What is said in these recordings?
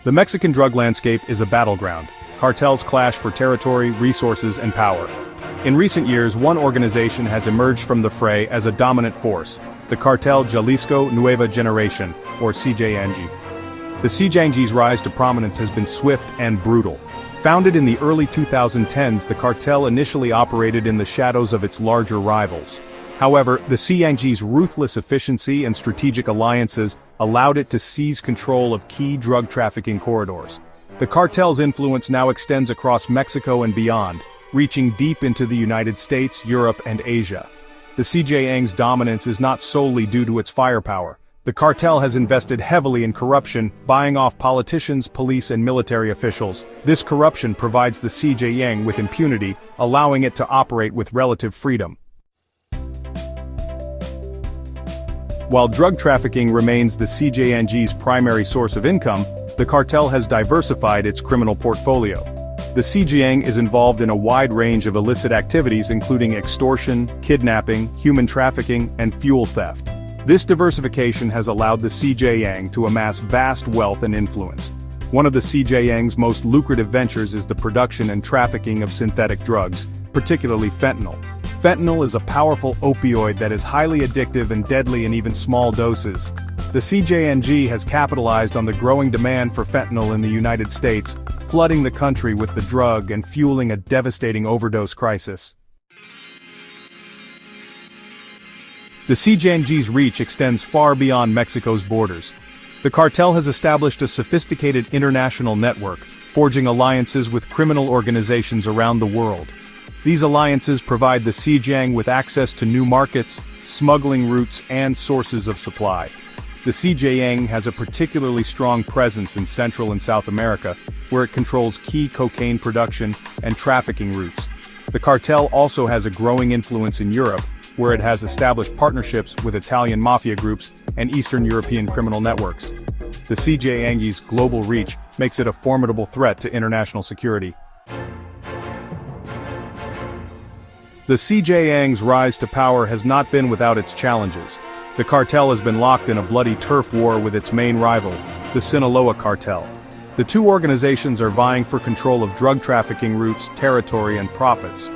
The Mexican drug landscape is a battleground. Cartels clash for territory, resources, and power. In recent years, one organization has emerged from the fray as a dominant force, the Cartel Jalisco Nueva Generación, or CJNG. The CJNG's rise to prominence has been swift and brutal. Founded in the early 2010s, the cartel initially operated in the shadows of its larger rivals. However, the CJNG's ruthless efficiency and strategic alliances allowed it to seize control of key drug trafficking corridors. The cartel's influence now extends across Mexico and beyond, reaching deep into the United States, Europe, and Asia. The CJNG's dominance is not solely due to its firepower. The cartel has invested heavily in corruption, buying off politicians, police, and military officials. This corruption provides the CJNG with impunity, allowing it to operate with relative freedom. While drug trafficking remains the CJNG's primary source of income, the cartel has diversified its criminal portfolio. The CJNG is involved in a wide range of illicit activities including extortion, kidnapping, human trafficking, and fuel theft. This diversification has allowed the CJNG to amass vast wealth and influence. One of the CJNG's most lucrative ventures is the production and trafficking of synthetic drugs, particularly fentanyl. Fentanyl is a powerful opioid that is highly addictive and deadly in even small doses. The CJNG has capitalized on the growing demand for fentanyl in the United States, flooding the country with the drug and fueling a devastating overdose crisis. The CJNG's reach extends far beyond Mexico's borders. The cartel has established a sophisticated international network, forging alliances with criminal organizations around the world. These alliances provide the CJNG with access to new markets, smuggling routes, and sources of supply. The CJNG has a particularly strong presence in Central and South America, where it controls key cocaine production and trafficking routes. The cartel also has a growing influence in Europe, where it has established partnerships with Italian mafia groups and Eastern European criminal networks. The CJNG's global reach makes it a formidable threat to international security. The CJNG's rise to power has not been without its challenges. The cartel has been locked in a bloody turf war with its main rival, the Sinaloa cartel. The two organizations are vying for control of drug trafficking routes, territory, and profits.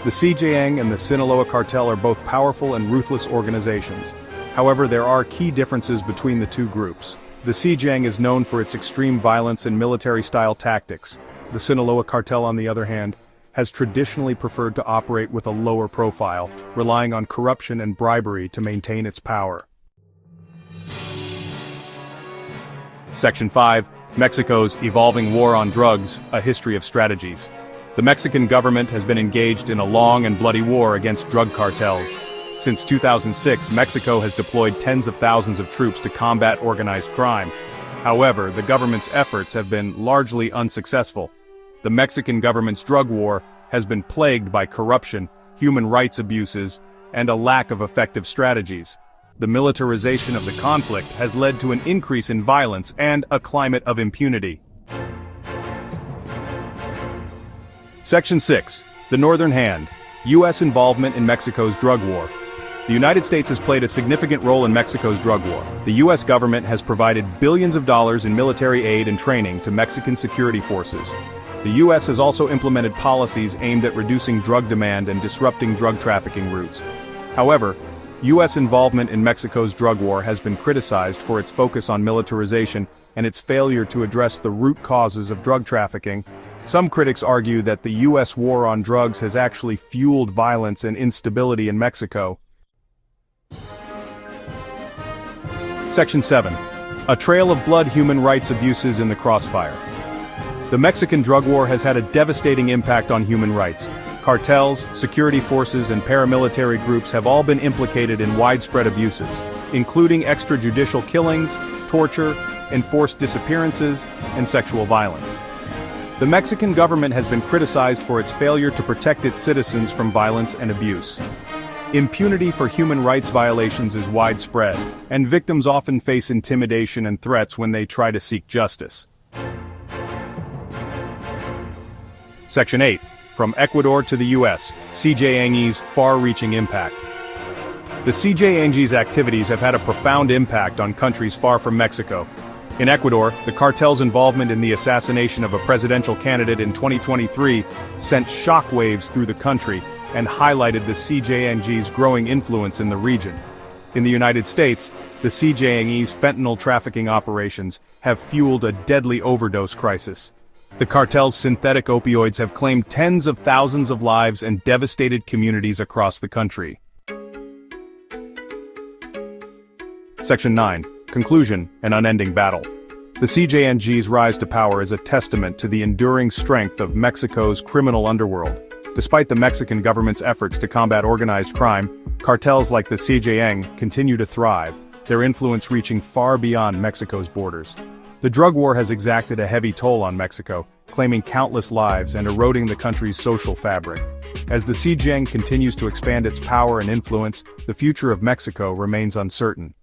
The CJNG and the Sinaloa cartel are both powerful and ruthless organizations. However, there are key differences between the two groups. The CJNG is known for its extreme violence and military-style tactics. The Sinaloa cartel, on the other hand, has traditionally preferred to operate with a lower profile, relying on corruption and bribery to maintain its power. Section 5. Mexico's evolving war on drugs, a history of strategies. The Mexican government has been engaged in a long and bloody war against drug cartels. Since 2006, Mexico has deployed tens of thousands of troops to combat organized crime. However, the government's efforts have been largely unsuccessful. The Mexican government's drug war has been plagued by corruption, human rights abuses, and a lack of effective strategies. The militarization of the conflict has led to an increase in violence and a climate of impunity. Section 6. The Northern Hand. U.S. involvement in Mexico's drug war. The United States has played a significant role in Mexico's drug war. The U.S. government has provided billions of dollars in military aid and training to Mexican security forces. The U.S. has also implemented policies aimed at reducing drug demand and disrupting drug trafficking routes. However, U.S. involvement in Mexico's drug war has been criticized for its focus on militarization and its failure to address the root causes of drug trafficking. Some critics argue that the U.S. war on drugs has actually fueled violence and instability in Mexico. Section 7. A trail of blood, human rights abuses in the crossfire. The Mexican drug war has had a devastating impact on human rights. Cartels, security forces, and paramilitary groups have all been implicated in widespread abuses, including extrajudicial killings, torture, enforced disappearances, and sexual violence. The Mexican government has been criticized for its failure to protect its citizens from violence and abuse. Impunity for human rights violations is widespread, and victims often face intimidation and threats when they try to seek justice. Section 8. From Ecuador to the U.S., CJNG's far-reaching impact. The CJNG's activities have had a profound impact on countries far from Mexico. In Ecuador, the cartel's involvement in the assassination of a presidential candidate in 2023 sent shockwaves through the country and highlighted the CJNG's growing influence in the region. In the United States, the CJNG's fentanyl trafficking operations have fueled a deadly overdose crisis. The cartel's synthetic opioids have claimed tens of thousands of lives and devastated communities across the country. Section 9. Conclusion: An unending battle. The CJNG's rise to power is a testament to the enduring strength of Mexico's criminal underworld. Despite the Mexican government's efforts to combat organized crime, cartels like the CJN continue to thrive, their influence reaching far beyond Mexico's borders. The drug war has exacted a heavy toll on Mexico, claiming countless lives and eroding the country's social fabric. As the CJN continues to expand its power and influence, the future of Mexico remains uncertain.